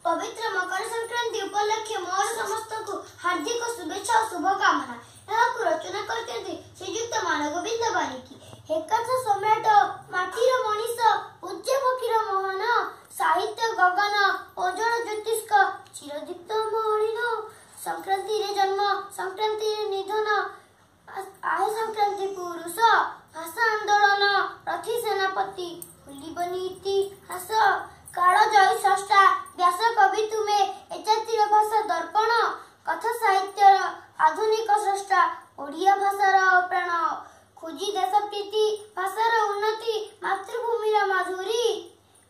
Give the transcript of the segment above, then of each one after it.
पवित्र मकर संक्रांति उपलक्षे मोर समस्त को हार्दिक शुभेच्छा और शुभकामना। यहाँ रचना करते श्रीयुक्त मानगोविंद बारिकी। हेकाथ सम्राट माटीर मनीष पूज्य फकीर मोहन साहित्य गगन पंजर ज्योतिष्क चिरदीप्त मलिन। संक्रांति रे जन्म संक्रांति रे निधन आहे संक्रांति पुरुष भाषा आंदोलन रथी सेनापति भूलिबनी इतिहास काल जय स्रष्टा व्यास कवि तुमे एजातिर भाषा दर्पण कथा साहित्य आधुनिक स्रष्टा ओडिया भाषार प्राण खोजी देश प्रीति भाषार उन्नति मातृभूमिर माधुरी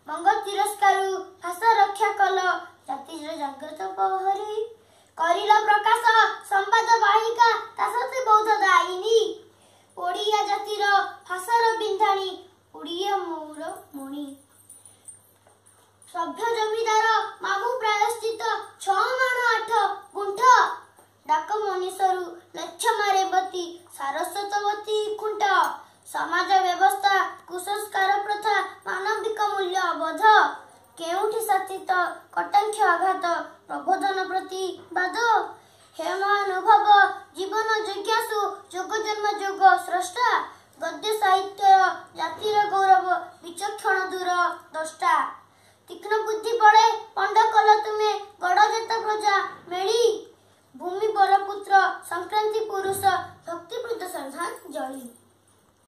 बंग तिरस्कारु भाषा रक्षा कल जातिर जागृत प्रहरी करिल प्रकाश संवाद वाहिका तासते बौद्ध दायिनी ओडिया जातिर भाषार बिंधाणी ओडिया मौर मणि सभ्य जमीदार मामु प्रायश्चित 6 माण 8 गुंठ डाक मनीषरु लक्ष्य मारेवती सारस्वतवती खुंट समाज व्यवस्था कुसंस्कार प्रथा मानविक मूल्य अवध केउठी साथित कटाक्ष आघात प्रबोधन प्रतिवाद हे महानुभव जीवन जिज्ञासु जोग जन्म जोग स्रष्टा गद्य साहित्य जातिर गौरव विचक्षण दूर द्रष्टा।